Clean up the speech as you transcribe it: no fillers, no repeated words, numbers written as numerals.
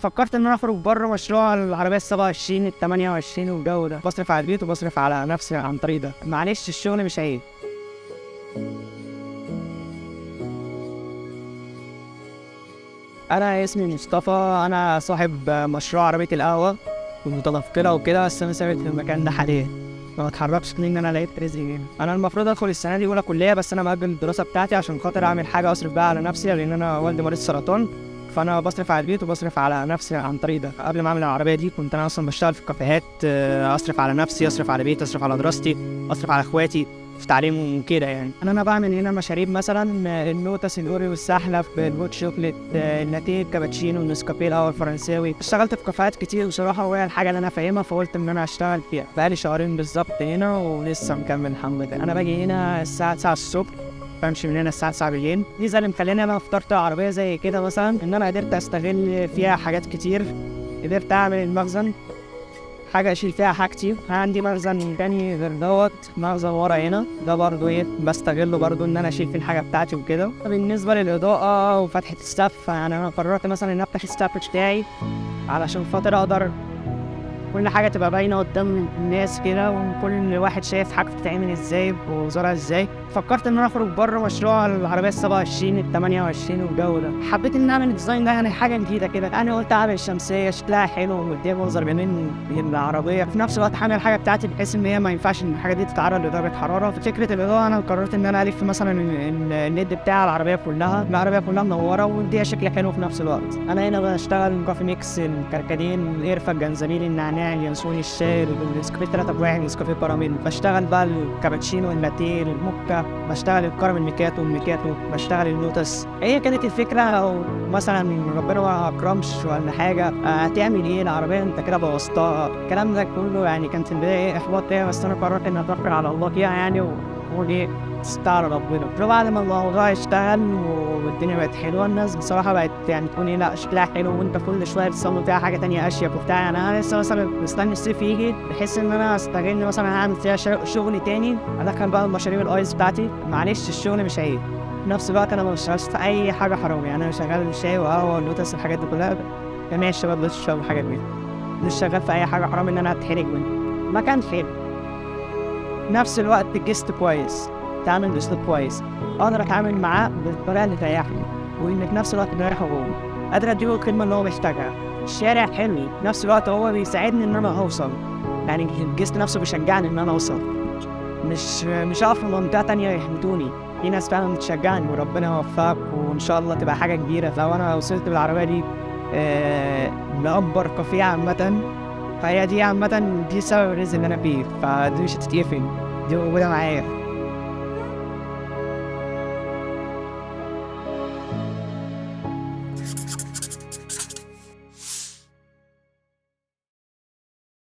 فكرت ان انا اخرج بره مشروع العربيه ال27 ال28 والجو ده، بصرف على البيت وبصرف على نفسي عن طريق ده. معلش الشغل مش عيب. انا اسمي مصطفى، انا صاحب مشروع عربيه القهوه والمتنقله وكده، بس انا ثابت في المكان ده حاليا ما بتحركش لان انا لقيت رزقي هنا. انا المفروض ادخل السنه دي اولى كليه، بس انا مأجل الدراسه بتاعتي عشان خاطر اعمل حاجه اصرف بقى على نفسي، لان انا والدي مريض سرطان، فانا بصرف على البيت وبصرف على نفسي عن طريق ده. قبل ما اعمل العربيه دي كنت انا اصلا بشتغل في كافيهات، اصرف على نفسي، اصرف على بيتي، اصرف على دراستي، اصرف على اخواتي في تعليمهم وكده يعني. انا بعمل هنا مشاريب مثلا النوتس، الاوريو، السحلب، الهوت شوكليت، اللاتيه، الكابتشينو، النسكافيه، القهوه الفرنساوي. اشتغلت في كافيهات كتير بصراحه، وهي الحاجه اللي انا فاهمها فقلت ان انا اشتغل فيها. بقالي شهرين بالظبط هنا ولسه مكمل الحمد لله. انا باجي هنا الساعه 9 الصبح، بمشي من هنا الساعه 9 بالليل. دي اللي مخليني انا اخترت عربيه زي كده مثلا، ان انا قدرت استغل فيها حاجات كتير. قدرت اعمل المخزن، حاجة أشيل فيها حاجتي. عندي مخزن تاني غير دوت، مخزن ورا هنا، ده برضو بستغله برضو إن أنا أشيل فيه الحاجة بتاعتي وكده. بالنسبة للإضاءة وفتحة السقف، يعني أنا قررت مثلا إن أفتح السقف بتاعي علشان خاطر أقدر كل حاجة تبقى باينة قدام الناس كده، وكل واحد شايف حاجته بتتعمل ازاي وزارها ازاي. فكرت ان انا اخرج بره مشروع العربية ال27 ال28 والجو ده. حبيت ان اعمل الديزاين ده، يعني حاجة جديدة كده. انا قلت اعمل شمسية شكلها حلو وقدام منظر جميل من العربية، في نفس الوقت اعمل الحاجة بتاعتي بحيث ان هي ما ينفعش ان الحاجة دي تتعرض لدرجة حرارة. في فكرة الإضاءة انا قررت ان انا الف مثلا النت بتاع العربية كلها منورة ومديها شكل حلو في نفس الوقت. انا هنا بشتغل كوفي ميكس، الكركدين، القرفة، الجنزبيل، النعناع، اليانسون، الشاي، النسكافيه 3 بواحد، النسكافيه كراميل. بشتغل بقى الكابتشينو، اللاتيه، الموكا، بشتغل الكراميل ميكاتو، بشتغل اللوتس. هي كانت الفكره، او مثلا ربنا ما اكرمش ولا حاجه، هتعمل ايه العربيه انت كده بوظتها، الكلام ده كله يعني كانت البدايه احباط ليا، بس انا قررت اني اتوكل على الله فيها يعني، واقول ايه تستاهل ربنا. فبعد ما الموضوع اشتغل والدنيا بقت حلوه، الناس بصراحه بقت يعني تقول ايه لا شكلها حلو، وانت كل شويه بتصمم فيها حاجه تانية اشيك وبتاع. يعني انا لسه مثلا مستني الصيف يجي بحيث ان انا استغل مثلا اعمل فيها شغل تاني، ادخل بقى المشاريب الايس بتاعتي. معلش الشغل مش عيب. في نفس الوقت انا ما بشتغلش في اي حاجه حرام، يعني انا شغال شاي وقهوه واللوتس، الحاجات دي كلها جميع الشباب دول بتشرب الحاجات دي. مش شغال في اي حاجه حرام ان انا اتحرج منها. مكان حلو، في نفس الوقت الجست كويس، تعمل باسلوب كويس، اقدر اتعامل معاه بالطريقه اللي تريحني، وان في نفس الوقت مريحه هو، قادر اديله الكلمه اللي هو محتاجها. الشارع حلو، في نفس الوقت هو بيساعدني ان انا اوصل، يعني الجست نفسه بيشجعني ان انا اوصل. مش هقف في منطقه تانية يحبطوني، في ناس فعلا بتشجعني، وربنا يوفقك وان شاء الله تبقى حاجه كبيره. لو انا وصلت بالعربيه دي لاكبر كافيه عامه، فهي دي عامه دي سبب الرزق اللي انا فيه، فدي مش هتتقفل، دي موجوده معايا.